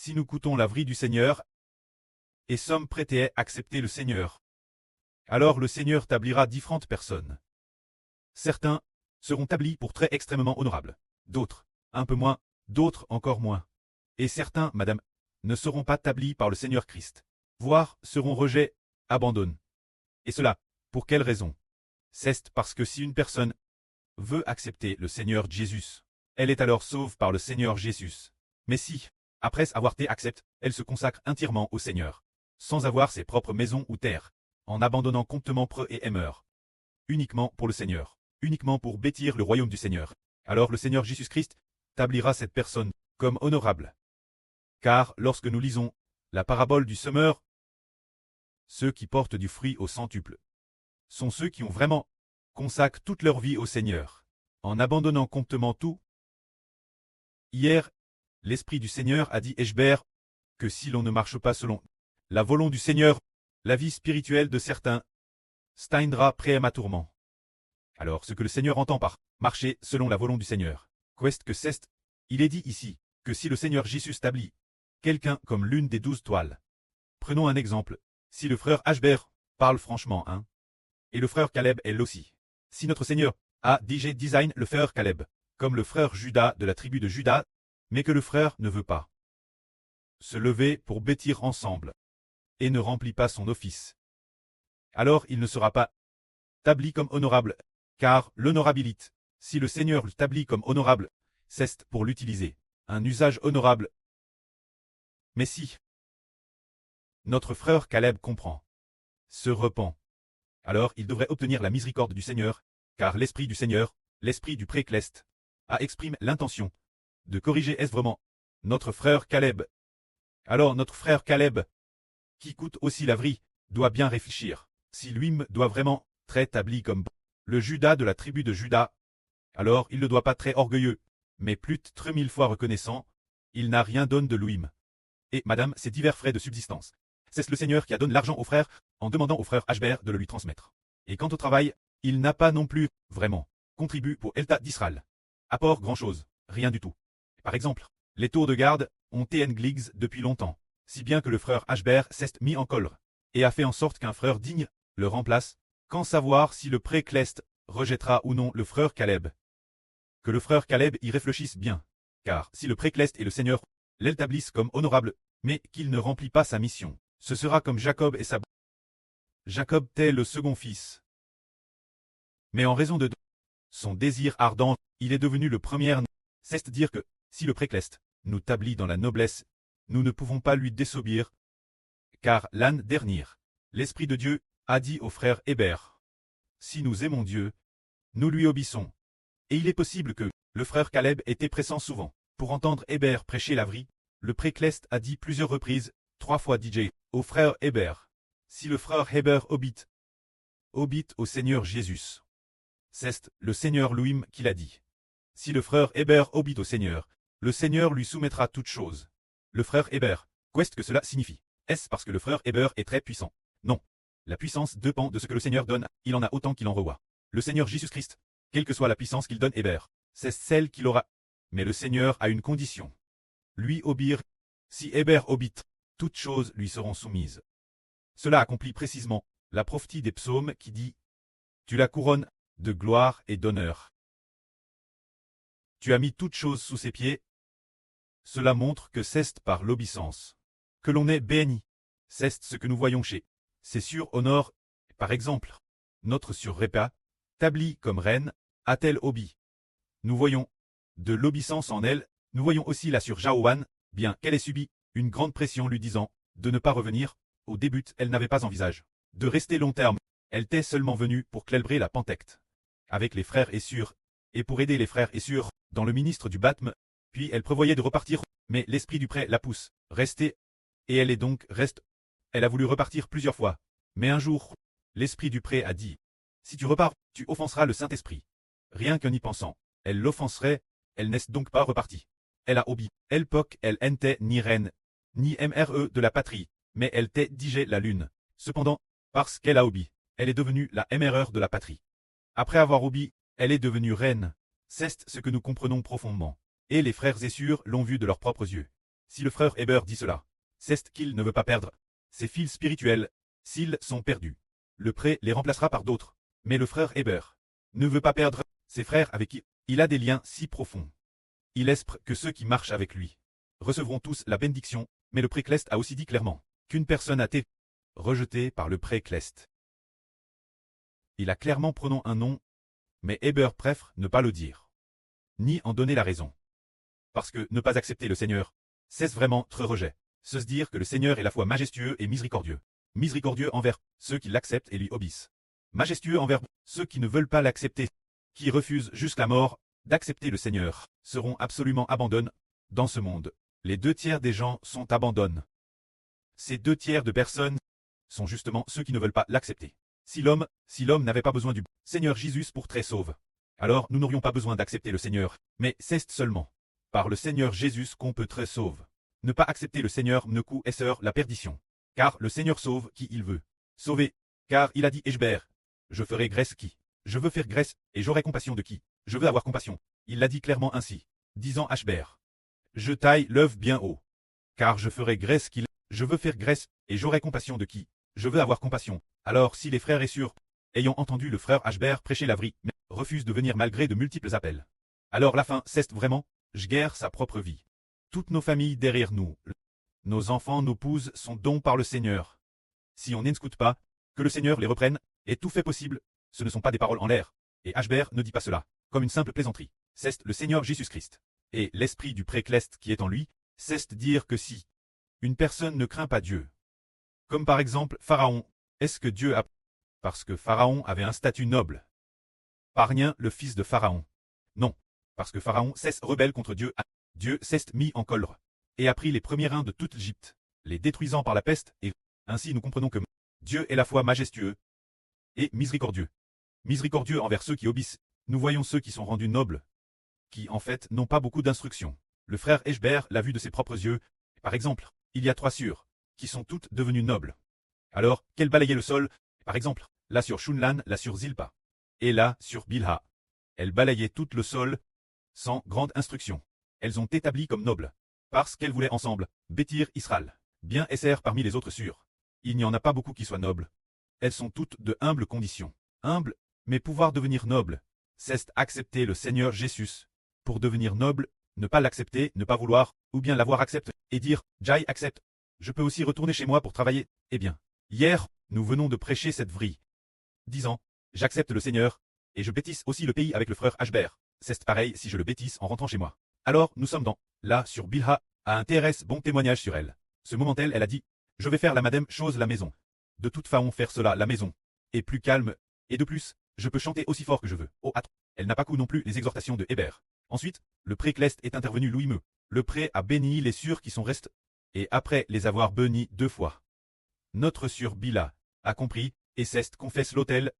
si nous coûtons la vie du Seigneur et sommes prêts à accepter le Seigneur, alors le Seigneur tablira différentes personnes. Certains seront tablis pour très extrêmement honorables, d'autres, un peu moins, d'autres encore moins. Et certains, madame, ne seront pas tablis par le Seigneur Christ, voire seront rejetés, abandonnés. Et cela, pour quelle raison? C'est parce que si une personne veut accepter le Seigneur Jésus, elle est alors sauve par le Seigneur Jésus. Mais si, après avoir été acceptée, elle se consacre entièrement au Seigneur, sans avoir ses propres maisons ou terres, en abandonnant complètement preux et aimeur, uniquement pour le Seigneur, uniquement pour bâtir le royaume du Seigneur, alors le Seigneur Jésus-Christ tablira cette personne comme honorable. Car lorsque nous lisons la parabole du semeur, ceux qui portent du fruit au centuple sont ceux qui ont vraiment consacré toute leur vie au Seigneur, en abandonnant complètement tout. Hier, l'Esprit du Seigneur a dit Eschber que si l'on ne marche pas selon la volonté du Seigneur, la vie spirituelle de certains steindra prématurément. Alors ce que le Seigneur entend par marcher selon la volonté du Seigneur, qu'est-ce que c'est? Il est dit ici que si le Seigneur Jésus établit quelqu'un comme l'une des 12 toiles. Prenons un exemple, si le frère Ashber parle franchement, et le frère Caleb est aussi. Si notre Seigneur a déjà design le frère Caleb, comme le frère Judas de la tribu de Judas, mais que le frère ne veut pas se lever pour bâtir ensemble, et ne remplit pas son office, alors il ne sera pas établi comme honorable, car l'honorabilité, si le Seigneur l'établit comme honorable, c'est pour l'utiliser, un usage honorable. Mais si notre frère Caleb comprend, se repent, alors il devrait obtenir la miséricorde du Seigneur, car l'Esprit du Seigneur, l'Esprit du Précleste, a exprimé l'intention de corriger vraiment notre frère Caleb. Alors notre frère Caleb, qui coûte aussi la vie, doit bien réfléchir, si lui-même doit vraiment être établi comme le Judas de la tribu de Judas, alors il ne doit pas très orgueilleux, mais plus de 3000 fois reconnaissant, il n'a rien donné de lui-même. Et madame, ses divers frais de subsistance. C'est le Seigneur qui a donné l'argent au frère, en demandant au frère Ashber de le lui transmettre. Et quant au travail, il n'a pas non plus, vraiment, contribué pour l'État d'Israël. Apport grand-chose, rien du tout. Par exemple, les tours de garde ont été négliges depuis longtemps, si bien que le frère Ashber s'est mis en colère, et a fait en sorte qu'un frère digne le remplace, quand savoir si le Précleste rejettera ou non le frère Caleb. Que le frère Caleb y réfléchisse bien, car si le Précleste et le Seigneur l'établissent comme honorable, mais qu'il ne remplit pas sa mission, ce sera comme Jacob et sa Jacob tel le second fils. Mais en raison de son désir ardent, il est devenu le premier. C'est-à-dire que, si le Précleste nous établit dans la noblesse, nous ne pouvons pas lui désobéir, car l'âne dernier, l'Esprit de Dieu, a dit au frère Hébert, si nous aimons Dieu, nous lui obéissons. Et il est possible que le frère Caleb était pressant souvent pour entendre Hébert prêcher la vie. Le Précleste a dit plusieurs reprises, 3 fois DJ, au frère Hébert, si le frère Hébert obite au Seigneur Jésus. C'est le Seigneur lui-même qui l'a dit. Si le frère Hébert obite au Seigneur, le Seigneur lui soumettra toutes choses. Le frère Hébert, qu'est-ce que cela signifie? Est-ce parce que le frère Hébert est très puissant? Non. La puissance dépend de ce que le Seigneur donne, il en a autant qu'il en reçoit. Le Seigneur Jésus-Christ, quelle que soit la puissance qu'il donne Hébert, c'est celle qu'il aura. Mais le Seigneur a une condition. Lui obéir. Si Hébert obite, toutes choses lui seront soumises. Cela accomplit précisément la prophétie des psaumes qui dit « Tu la couronnes de gloire et d'honneur. Tu as mis toutes choses sous ses pieds. » Cela montre que c'est par l'obéissance que l'on est béni. C'est ce que nous voyons chez ses sur-honors. Par exemple, notre sur-Répa, établie comme reine, a-t-elle obéi? Nous voyons de l'obéissance en elle. Nous voyons aussi la sur Jaoan, bien qu'elle ait subi une grande pression lui disant de ne pas revenir. Au début, elle n'avait pas envisagé de rester long terme. Elle était seulement venue pour célébrer la Pentecôte avec les frères Essur, et pour aider les frères Essur dans le ministre du baptême. Puis elle prévoyait de repartir, mais l'esprit du prêt la pousse, rester, et elle est donc reste. Elle a voulu repartir plusieurs fois, mais un jour, l'esprit du prêt a dit, si tu repars, tu offenseras le Saint-Esprit. Rien qu'en y pensant, elle l'offenserait, elle n'est donc pas repartie. Elle a obéi, elle poc, elle n'était ni reine, ni mre de la patrie, mais elle t'est digé la lune. Cependant, parce qu'elle a obéi, elle est devenue la mre de la patrie. Après avoir obéi, elle est devenue reine. C'est ce que nous comprenons profondément. Et les frères Essur l'ont vu de leurs propres yeux. Si le frère Heber dit cela, c'est qu'il ne veut pas perdre ses fils spirituels, s'ils sont perdus. Le pré les remplacera par d'autres. Mais le frère Heber ne veut pas perdre ses frères avec qui il a des liens si profonds. Il espère que ceux qui marchent avec lui recevront tous la bénédiction, mais le pré-Clest a aussi dit clairement qu'une personne a été rejetée par le pré-Clest. Il a clairement prononcé un nom, mais Heber préfère ne pas le dire, ni en donner la raison. Parce que ne pas accepter le Seigneur, c'est vraiment très rejet. Se dire que le Seigneur est à la fois majestueux et miséricordieux. Miséricordieux envers ceux qui l'acceptent et lui obéissent. Majestueux envers ceux qui ne veulent pas l'accepter, qui refusent jusqu'à la mort d'accepter le Seigneur, seront absolument abandonnés dans ce monde. Les 2 tiers des gens sont abandonnés. Ces 2 tiers de personnes sont justement ceux qui ne veulent pas l'accepter. Si l'homme n'avait pas besoin du Seigneur Jésus pour très sauve, alors nous n'aurions pas besoin d'accepter le Seigneur, mais c'est seulement par le Seigneur Jésus qu'on peut très sauve. Ne pas accepter le Seigneur ne coûte la perdition. Car le Seigneur sauve qui il veut sauver. Car il a dit Eshber, je ferai grâce qui je veux faire grâce, et j'aurai compassion de qui je veux avoir compassion. Il l'a dit clairement ainsi, disant Ashber, je taille l'œuf bien haut. Car je ferai grâce qu'il je veux faire grâce, et j'aurai compassion de qui je veux avoir compassion. Alors si les frères et sœurs, ayant entendu le frère Ashber prêcher la vraie, mais refusent de venir malgré de multiples appels. Alors la fin c'est vraiment, je guerre sa propre vie. Toutes nos familles derrière nous, nos enfants, nos épouses sont dons par le Seigneur. Si on n'écoute pas, que le Seigneur les reprenne, et tout fait possible, ce ne sont pas des paroles en l'air. Et Ashber ne dit pas cela, comme une simple plaisanterie. C'est le Seigneur Jésus-Christ. Et l'esprit du pré-Clest qui est en lui, c'est dire que si une personne ne craint pas Dieu, comme par exemple Pharaon, est-ce que Dieu a... Parce que Pharaon avait un statut noble. Pas rien le fils de Pharaon. Non, parce que Pharaon cesse rebelle contre Dieu. Dieu s'est mis en colère et a pris les premiers reins de toute l'Égypte, les détruisant par la peste, et ainsi nous comprenons que Dieu est à la fois majestueux et miséricordieux. Miséricordieux envers ceux qui obéissent. Nous voyons ceux qui sont rendus nobles, qui en fait n'ont pas beaucoup d'instruction. Le frère Eshber l'a vu de ses propres yeux. Par exemple, il y a 3 sœurs qui sont toutes devenues nobles. Alors, qu'elles balayaient le sol, par exemple, là sur Shunlan, là sur Zilpa, et là sur Bilha. Elles balayaient tout le sol, sans grande instruction. Elles ont établi comme nobles, parce qu'elles voulaient ensemble bâtir Israël. Bien essert parmi les autres sûrs. Il n'y en a pas beaucoup qui soient nobles. Elles sont toutes de humbles conditions. Humbles, mais pouvoir devenir noble, c'est accepter le Seigneur Jésus. Pour devenir noble, ne pas l'accepter, ne pas vouloir, ou bien l'avoir accepté, et dire, Jai accepte. Je peux aussi retourner chez moi pour travailler. Eh bien, hier, nous venons de prêcher cette vrille. Disant, j'accepte le Seigneur, et je bêtise aussi le pays avec le frère Ashber. C'est pareil si je le bêtise en rentrant chez moi. Alors, nous sommes là, sur Bilha, a intéresse bon témoignage sur elle. Ce moment-elle, elle a dit, je vais faire la madame chose la maison. De toute façon faire cela la maison. Et plus calme, et de plus, je peux chanter aussi fort que je veux. Oh, attends, elle n'a pas coup non plus les exhortations de Heber. Ensuite, le pré-Clest est intervenu Louis-Meux. Le pré a béni les sûrs qui sont restés, et après les avoir bénis 2 fois. Notre sœur Bila a compris, et ceste confesse l'autel.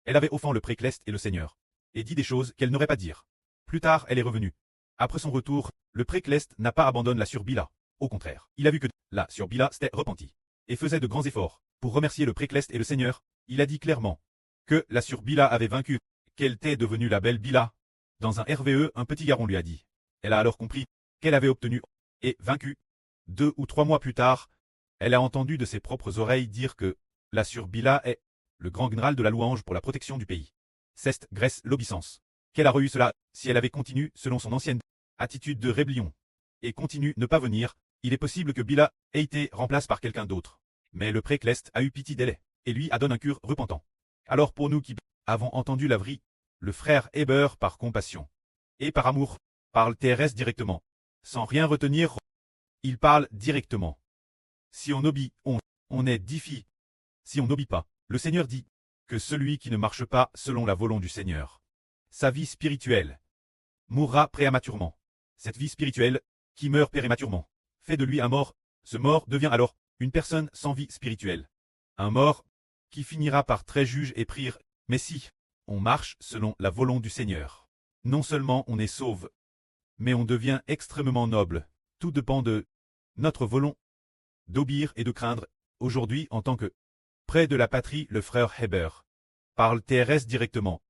Elle avait offensé le pré-Clest et le Seigneur, et dit des choses qu'elle n'aurait pas dire. Plus tard, elle est revenue. Après son retour, le pré-Clest n'a pas abandonné la sœur Bila. Au contraire, il a vu que la sœur Bila s'était repentie, et faisait de grands efforts pour remercier le pré-Clest et le Seigneur. Il a dit clairement que la sœur Bila avait vaincu, qu'elle était devenue la belle Bila. Dans un RVE, un petit garçon lui a dit. Elle a alors compris qu'elle avait obtenu et vaincu. 2 ou 3 mois plus tard, elle a entendu de ses propres oreilles dire que la sœur Bila est le grand général de la louange pour la protection du pays. C'est grâce l'obéissance qu'elle a reçu cela. Si elle avait continué selon son ancienne attitude de rébellion et continue ne pas venir, il est possible que Bila ait été remplacée par quelqu'un d'autre. Mais le pré-Clest a eu pitié d'elle et lui a donné un cœur repentant. Alors pour nous qui avons entendu la vraie, le frère Heber par compassion et par amour parle terrestre directement, sans rien retenir. Il parle directement. Si on obéit, on est défi. Si on n'obéit pas, le Seigneur dit que celui qui ne marche pas selon la volonté du Seigneur, sa vie spirituelle, mourra prématurément. Cette vie spirituelle, qui meurt prématurément, fait de lui un mort. Ce mort devient alors une personne sans vie spirituelle. Un mort qui finira par très juge et prier. Mais si on marche selon la volonté du Seigneur, non seulement on est sauve, mais on devient extrêmement noble. Tout dépend de notre volonté d'obéir et de craindre. Aujourd'hui, en tant que près de la patrie, le frère Heber parle terrestre directement.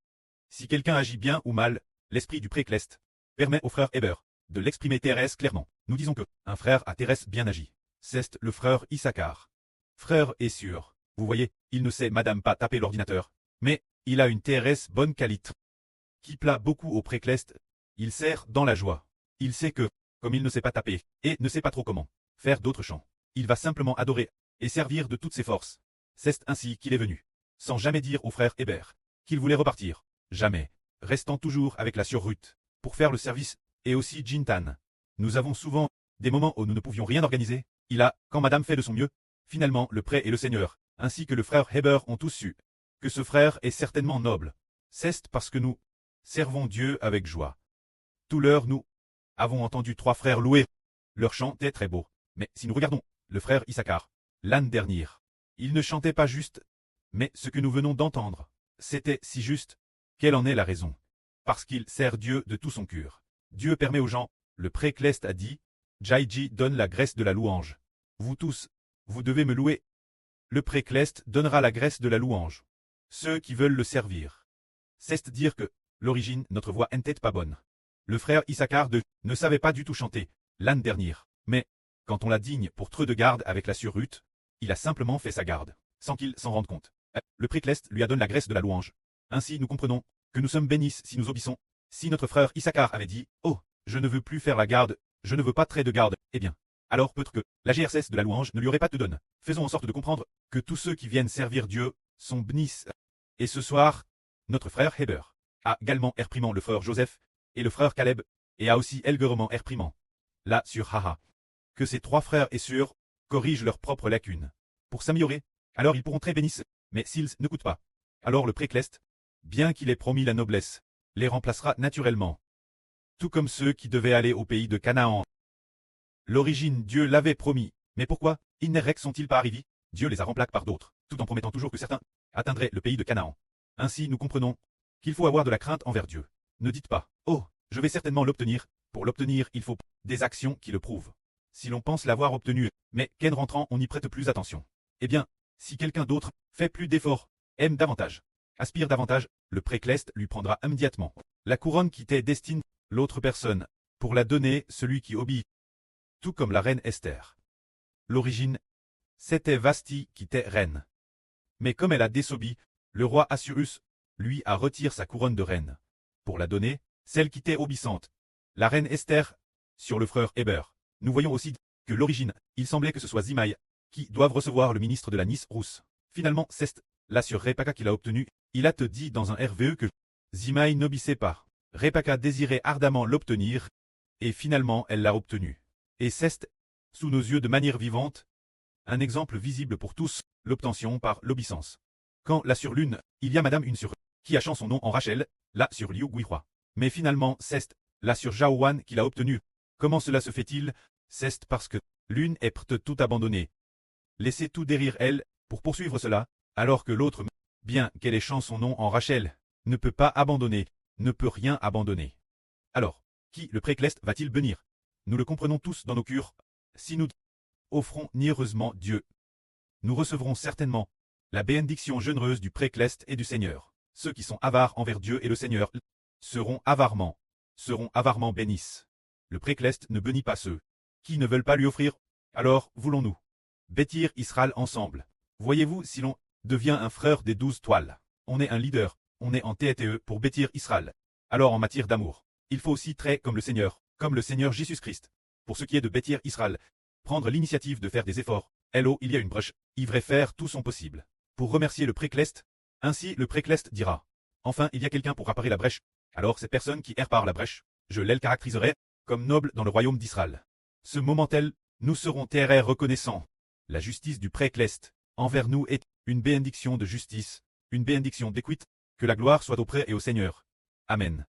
Si quelqu'un agit bien ou mal, l'esprit du pré-Clest permet au frère Heber de l'exprimer Thérèse clairement. Nous disons que un frère a Thérèse bien agi. C'est le frère Issachar. Frère est sûr. Vous voyez, il ne sait madame pas taper l'ordinateur. Mais, il a une Thérèse bonne qualité. Qui plaît beaucoup au précleste. Il sert dans la joie. Il sait que, comme il ne sait pas taper, et ne sait pas trop comment faire d'autres chants, il va simplement adorer, et servir de toutes ses forces. C'est ainsi qu'il est venu. Sans jamais dire au frère Hébert qu'il voulait repartir. Jamais. Restant toujours avec la sœur Ruth, pour faire le service, et aussi Jintan. Nous avons souvent des moments où nous ne pouvions rien organiser. Il a, quand madame fait de son mieux, finalement le prêtre et le seigneur, ainsi que le frère Hébert ont tous su que ce frère est certainement noble. C'est parce que nous servons Dieu avec joie. Tout l'heure nous avons entendu 3 frères louer. Leur chant est très beau. Mais si nous regardons le frère Issachar, l'année dernière, il ne chantait pas juste. Mais ce que nous venons d'entendre, c'était si juste. Quelle en est la raison? Parce qu'il sert Dieu de tout son cœur. Dieu permet aux gens, le précleste a dit, Jaiji donne la graisse de la louange. Vous tous, vous devez me louer. Le précleste donnera la graisse de la louange. Ceux qui veulent le servir. C'est dire que, l'origine, notre voix n'était pas bonne. Le frère Issachar ne savait pas du tout chanter, l'année dernière. Mais, quand on l'a digne pour trop de garde avec la sœur Ruth, il a simplement fait sa garde, sans qu'il s'en rende compte. Le précleste lui a donné la graisse de la louange. Ainsi nous comprenons que nous sommes bénis si nous obéissons. Si notre frère Issachar avait dit « Oh, je ne veux plus faire la garde, je ne veux pas trait de garde », eh bien, alors peut-être que la GRCS de la louange ne lui aurait pas te donne. Faisons en sorte de comprendre que tous ceux qui viennent servir Dieu sont bénis. Et ce soir, notre frère Hébert a également réprimant le frère Joseph et le frère Caleb, et a aussi également réprimant là sur Haha. Que ces 3 frères et sœurs corrigent leurs propres lacunes. Pour s'améliorer, alors ils pourront très bénis, mais s'ils ne coûtent pas, alors le précleste, bien qu'il ait promis la noblesse, les remplacera naturellement. Tout comme ceux qui devaient aller au pays de Canaan. L'origine Dieu l'avait promis, mais pourquoi ils ne sont-ils pas arrivés? Dieu les a remplacés par d'autres, tout en promettant toujours que certains atteindraient le pays de Canaan. Ainsi nous comprenons qu'il faut avoir de la crainte envers Dieu. Ne dites pas, oh, je vais certainement l'obtenir. Pour l'obtenir, il faut des actions qui le prouvent. Si l'on pense l'avoir obtenu, mais qu'en rentrant on n'y prête plus attention. Eh bien, si quelqu'un d'autre fait plus d'efforts, aime davantage, aspire davantage, le précleste lui prendra immédiatement la couronne qui t'est destinée, l'autre personne, pour la donner celui qui obéit. Tout comme la reine Esther. L'origine, c'était Vasti qui était reine. Mais comme elle a désobéi, le roi Assuérus, lui a retiré sa couronne de reine. Pour la donner, celle qui était obéissante. La reine Esther, sur le frère Hébert. Nous voyons aussi que l'origine, il semblait que ce soit Zimaï, qui doivent recevoir le ministre de la Nice rousse. Finalement, c'est là sur Répaka qu'il a obtenu, il a te dit dans un RVE que Zimaï n'obéissait pas. Répaka désirait ardemment l'obtenir, et finalement elle l'a obtenu. Et c'est, sous nos yeux de manière vivante, un exemple visible pour tous, l'obtention par l'obéissance. Quand là sur l'une, il y a madame une sur qui a changé son nom en Rachel, là sur Liu Guihua. Mais finalement, c'est là sur Zhao Wan qu'il a obtenu. Comment cela se fait-il? C'est parce que l'une est prête tout abandonner. Laissez tout derrière elle, pour poursuivre cela, alors que l'autre, bien qu'elle ait changé son nom en Rachel, ne peut pas abandonner, ne peut rien abandonner. Alors, qui le précleste va-t-il bénir? Nous le comprenons tous dans nos cœurs. Si nous offrons niereusement Dieu, nous recevrons certainement la bénédiction généreuse du précleste et du Seigneur. Ceux qui sont avares envers Dieu et le Seigneur seront avarement bénis. Le précleste ne bénit pas ceux qui ne veulent pas lui offrir. Alors, voulons-nous bâtir Israël ensemble? Voyez-vous, si l'on devient un frère des 12 toiles, on est un leader, on est en TTE pour bâtir Israël. Alors en matière d'amour, il faut aussi très comme le Seigneur Jésus-Christ. Pour ce qui est de bâtir Israël, prendre l'initiative de faire des efforts. Hello, il y a une brèche, il devrait faire tout son possible pour remercier le précleste. Ainsi le précleste dira, enfin il y a quelqu'un pour réparer la brèche. Alors cette personne qui répare la brèche, je l'elle caractériserai comme noble dans le royaume d'Israël. Ce moment-tel, nous serons très reconnaissants. La justice du précleste envers nous est une bénédiction de justice, une bénédiction d'équité, que la gloire soit auprès et au Seigneur. Amen.